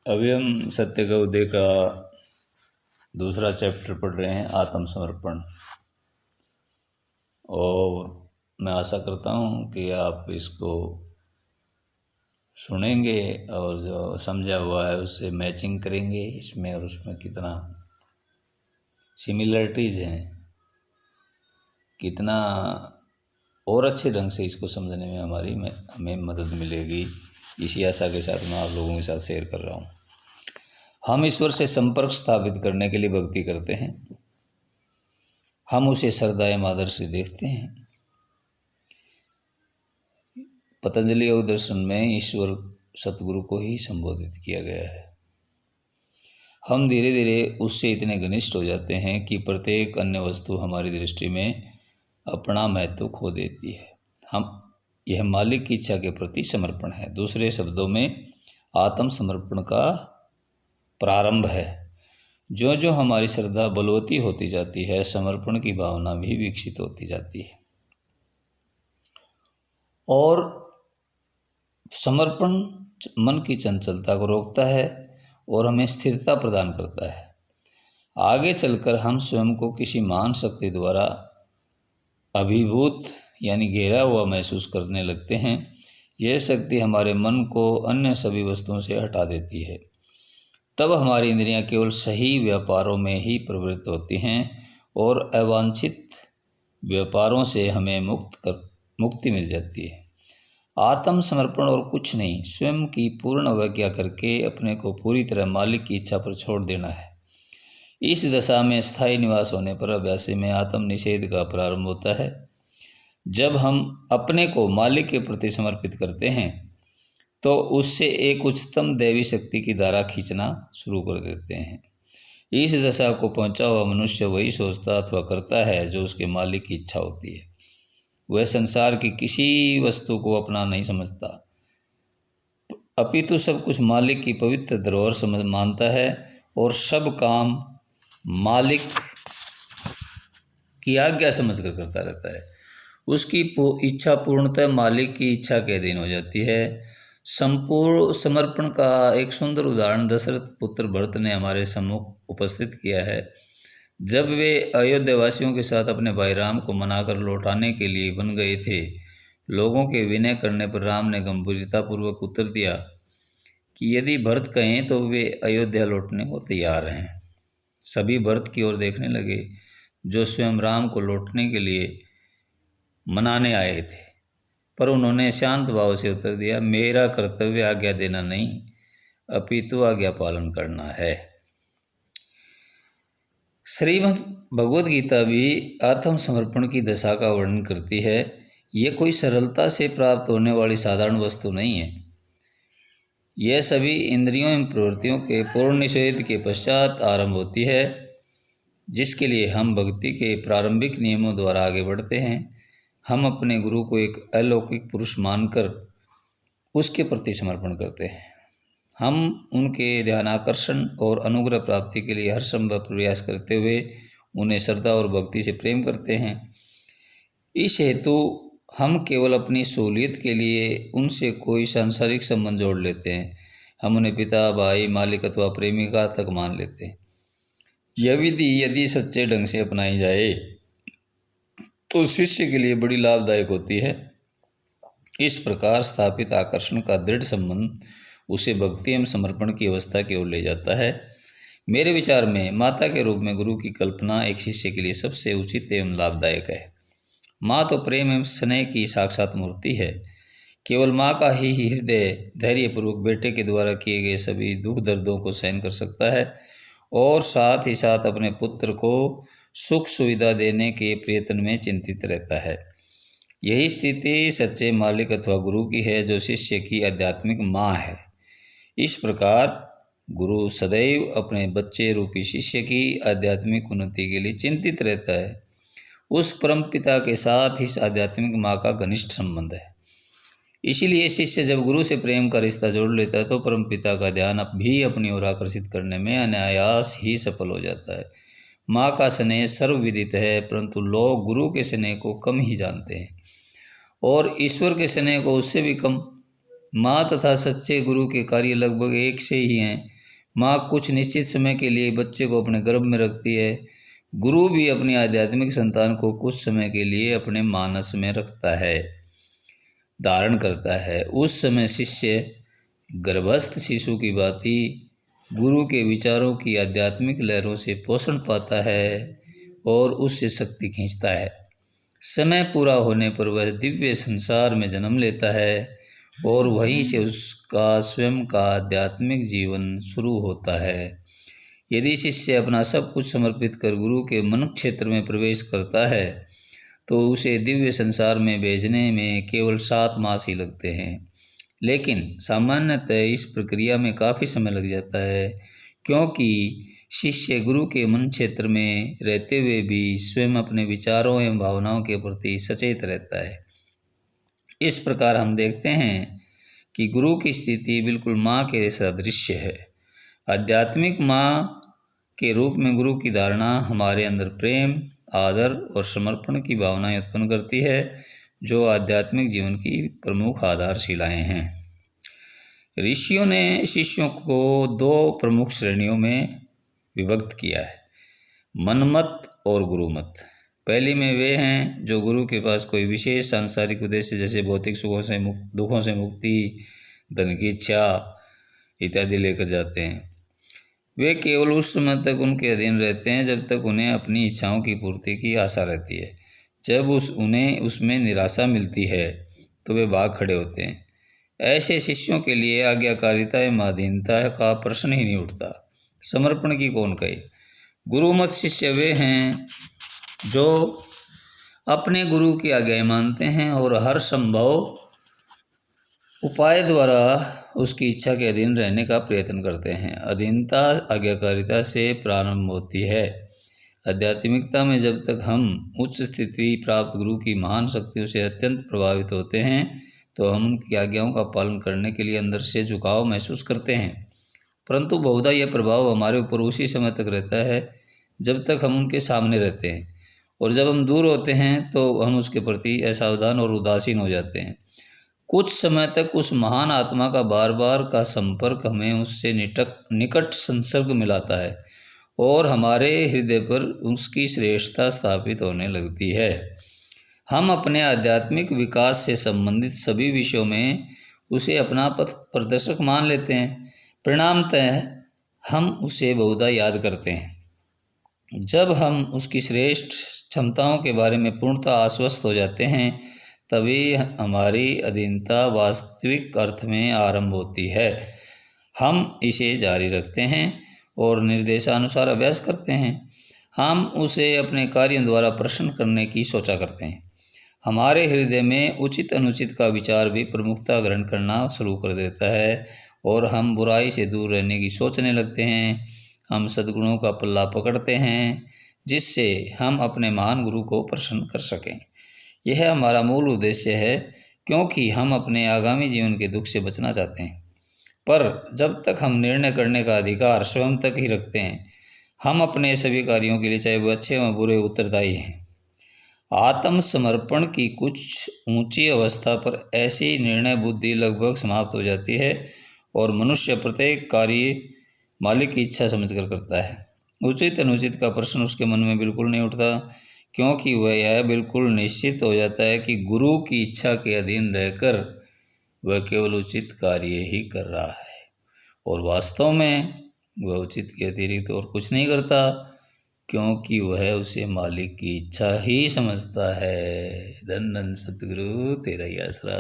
अभी हम सत्य का उदय का दूसरा चैप्टर पढ़ रहे हैं, आत्मसमर्पण। और मैं आशा करता हूँ कि आप इसको सुनेंगे और जो समझा हुआ है उससे मैचिंग करेंगे इसमें और उसमें कितना सिमिलरिटीज़ हैं, कितना और अच्छे ढंग से इसको समझने में हमें मदद मिलेगी। इसी आशा के साथ मैं आप लोगों के साथ शेयर कर रहा हूँ। हम ईश्वर से संपर्क स्थापित करने के लिए भक्ति करते हैं। हम उसे श्रद्धा एवं आदर से देखते हैं। पतंजलि योग दर्शन में ईश्वर सतगुरु को ही संबोधित किया गया है। हम धीरे धीरे उससे इतने घनिष्ठ हो जाते हैं कि प्रत्येक अन्य वस्तु हमारी दृष्टि में अपना महत्व खो देती है। यह मालिक की इच्छा के प्रति समर्पण है। दूसरे शब्दों में आत्मसमर्पण का प्रारंभ है। जो जो हमारी श्रद्धा बलवती होती जाती है, समर्पण की भावना भी विकसित होती जाती है और समर्पण मन की चंचलता को रोकता है और हमें स्थिरता प्रदान करता है। आगे चलकर हम स्वयं को किसी महान शक्ति द्वारा अभिभूत यानी घेरा हुआ महसूस करने लगते हैं। यह शक्ति हमारे मन को अन्य सभी वस्तुओं से हटा देती है। तब हमारी इंद्रियां केवल सही व्यापारों में ही प्रवृत्त होती हैं और अवांछित व्यापारों से हमें मुक्ति मिल जाती है। आत्मसमर्पण और कुछ नहीं, स्वयं की पूर्ण अवज्ञा करके अपने को पूरी तरह मालिक की इच्छा पर छोड़ देना है। इस दशा में स्थायी निवास होने पर अभ्यासी में आत्म निषेध का प्रारंभ होता है। जब हम अपने को मालिक के प्रति समर्पित करते हैं तो उससे एक उच्चतम दैवी शक्ति की धारा खींचना शुरू कर देते हैं। इस दशा को पहुंचा हुआ मनुष्य वही सोचता अथवा करता है जो उसके मालिक की इच्छा होती है। वह संसार की किसी वस्तु को अपना नहीं समझता, अपितु सब कुछ मालिक की पवित्र धरोहर समझ मानता है और सब काम मालिक की आज्ञा समझकर करता रहता है। उसकी इच्छा पूर्णतः मालिक की इच्छा के अधीन हो जाती है। संपूर्ण समर्पण का एक सुंदर उदाहरण दशरथ पुत्र भरत ने हमारे सम्मुख उपस्थित किया है। जब वे अयोध्या वासियों के साथ अपने भाई राम को मनाकर लौटाने के लिए बन गए थे, लोगों के विनय करने पर राम ने गंभीरतापूर्वक उत्तर दिया कि यदि भरत कहें तो वे अयोध्या लौटने को तैयार हैं। सभी भरत की ओर देखने लगे जो स्वयं राम को लौटने के लिए मनाने आए थे, पर उन्होंने शांत भाव से उत्तर दिया, मेरा कर्तव्य आज्ञा देना नहीं अपितु आज्ञा पालन करना है। श्रीमद् भगवद गीता भी आत्मसमर्पण की दशा का वर्णन करती है। ये कोई सरलता से प्राप्त होने वाली साधारण वस्तु नहीं है। यह सभी इंद्रियों एवं प्रवृत्तियों के पूर्ण निषेध के पश्चात आरंभ होती है, जिसके लिए हम भक्ति के प्रारंभिक नियमों द्वारा आगे बढ़ते हैं। हम अपने गुरु को एक अलौकिक पुरुष मानकर उसके प्रति समर्पण करते हैं। हम उनके ध्यानाकर्षण और अनुग्रह प्राप्ति के लिए हर संभव प्रयास करते हुए उन्हें श्रद्धा और भक्ति से प्रेम करते हैं। इस हेतु हम केवल अपनी सहूलियत के लिए उनसे कोई सांसारिक संबंध जोड़ लेते हैं। हम उन्हें पिता, भाई, मालिक अथवा प्रेमिका तक मान लेते हैं। यह विधि यदि सच्चे ढंग से अपनाई जाए तो शिष्य के लिए बड़ी लाभदायक होती है। इस प्रकार स्थापित आकर्षण का दृढ़ संबंध उसे भक्ति एवं समर्पण की अवस्था की ओर ले जाता है। मेरे विचार में माता के रूप में गुरु की कल्पना एक शिष्य के लिए सबसे उचित एवं लाभदायक है। माँ तो प्रेम एवं स्नेह की साक्षात मूर्ति है। केवल माँ का ही हृदय धैर्यपूर्वक बेटे के द्वारा किए गए सभी दुख दर्दों को सहन कर सकता है और साथ ही साथ अपने पुत्र को सुख सुविधा देने के प्रयत्न में चिंतित रहता है। यही स्थिति सच्चे मालिक अथवा गुरु की है, जो शिष्य की आध्यात्मिक माँ है। इस प्रकार गुरु सदैव अपने बच्चे रूपी शिष्य की आध्यात्मिक उन्नति के लिए चिंतित रहता है। उस परम पिता के साथ इस आध्यात्मिक माँ का घनिष्ठ संबंध है। इसीलिए शिष्य जब गुरु से प्रेम का रिश्ता जोड़ लेता है तो परम पिता का ध्यान भी अपनी ओर आकर्षित करने में अनायास ही सफल हो जाता है। माँ का स्नेह सर्वविदित है, परंतु लोग गुरु के स्नेह को कम ही जानते हैं और ईश्वर के स्नेह को उससे भी कम। माँ तथा सच्चे गुरु के कार्य लगभग एक से ही हैं। माँ कुछ निश्चित समय के लिए बच्चे को अपने गर्भ में रखती है। गुरु भी अपनी आध्यात्मिक संतान को कुछ समय के लिए अपने मानस में रखता है, धारण करता है। उस समय शिष्य गर्भस्थ शिशु की भांति गुरु के विचारों की आध्यात्मिक लहरों से पोषण पाता है और उससे शक्ति खींचता है। समय पूरा होने पर वह दिव्य संसार में जन्म लेता है और वहीं से उसका स्वयं का आध्यात्मिक जीवन शुरू होता है। यदि शिष्य अपना सब कुछ समर्पित कर गुरु के मन क्षेत्र में प्रवेश करता है तो उसे दिव्य संसार में भेजने में केवल 7 मास ही लगते हैं। लेकिन सामान्यतः इस प्रक्रिया में काफ़ी समय लग जाता है, क्योंकि शिष्य गुरु के मन क्षेत्र में रहते हुए भी स्वयं अपने विचारों एवं भावनाओं के प्रति सचेत रहता है। इस प्रकार हम देखते हैं कि गुरु की स्थिति बिल्कुल माँ के सदृश्य है। आध्यात्मिक माँ के रूप में गुरु की धारणा हमारे अंदर प्रेम, आदर और समर्पण की भावनाएं उत्पन्न करती है, जो आध्यात्मिक जीवन की प्रमुख आधारशिलाएं हैं। ऋषियों ने शिष्यों को 2 प्रमुख श्रेणियों में विभक्त किया है, मनमत और गुरुमत। पहली में वे हैं जो गुरु के पास कोई विशेष सांसारिक उद्देश्य जैसे भौतिक दुखों से मुक्ति, धन की इच्छा इत्यादि लेकर जाते हैं। वे केवल उस समय तक उनके अधीन रहते हैं जब तक उन्हें अपनी इच्छाओं की पूर्ति की आशा रहती है। जब उन्हें उसमें निराशा मिलती है तो वे भाग खड़े होते हैं। ऐसे शिष्यों के लिए आज्ञाकारिता एवं अधीनता का प्रश्न ही नहीं उठता। समर्पण की कौन कहे। गुरुमत शिष्य वे हैं जो अपने गुरु की आज्ञा मानते हैं और हर संभव उपाय द्वारा उसकी इच्छा के अधीन रहने का प्रयत्न करते हैं। अधीनता आज्ञाकारिता से प्रारंभ होती है। आध्यात्मिकता में जब तक हम उच्च स्थिति प्राप्त गुरु की महान शक्तियों से अत्यंत प्रभावित होते हैं तो हम उनकी आज्ञाओं का पालन करने के लिए अंदर से झुकाव महसूस करते हैं, परंतु बहुधा यह प्रभाव हमारे ऊपर उसी समय तक रहता है जब तक हम उनके सामने रहते हैं, और जब हम दूर होते हैं तो हम उसके प्रति असावधान और उदासीन हो जाते हैं। कुछ समय तक उस महान आत्मा का बार बार का संपर्क हमें उससे निकट संसर्ग मिलाता है और हमारे हृदय पर उसकी श्रेष्ठता स्थापित होने लगती है। हम अपने आध्यात्मिक विकास से संबंधित सभी विषयों में उसे अपना पथ प्रदर्शक मान लेते हैं। परिणामतः हम उसे बहुधा याद करते हैं। जब हम उसकी श्रेष्ठ क्षमताओं के बारे में पूर्णतः आश्वस्त हो जाते हैं तभी हमारी अधीनता वास्तविक अर्थ में आरंभ होती है। हम इसे जारी रखते हैं और निर्देशानुसार अभ्यास करते हैं। हम उसे अपने कार्यों द्वारा प्रसन्न करने की सोचा करते हैं। हमारे हृदय में उचित अनुचित का विचार भी प्रमुखता ग्रहण करना शुरू कर देता है और हम बुराई से दूर रहने की सोचने लगते हैं। हम सद्गुणों का पल्ला पकड़ते हैं जिससे हम अपने महान गुरु को प्रसन्न कर सकें। यह हमारा मूल उद्देश्य है, क्योंकि हम अपने आगामी जीवन के दुख से बचना चाहते हैं। पर जब तक हम निर्णय करने का अधिकार स्वयं तक ही रखते हैं, हम अपने सभी कार्यों के लिए, चाहे वो अच्छे व बुरे, उत्तरदायी हैं। आत्मसमर्पण की कुछ ऊंची अवस्था पर ऐसी निर्णय बुद्धि लगभग समाप्त हो जाती है और मनुष्य प्रत्येक कार्य मालिक की इच्छा समझकर करता है। उचित अनुचित का प्रश्न उसके मन में बिल्कुल नहीं उठता, क्योंकि वह यह बिल्कुल निश्चित हो जाता है कि गुरु की इच्छा के अधीन रहकर वह केवल उचित कार्य ही कर रहा है और वास्तव में वह उचित के अतिरिक्त और कुछ नहीं करता, क्योंकि वह उसे मालिक की इच्छा ही समझता है। धन धन सतगुरु तेरा ही आसरा।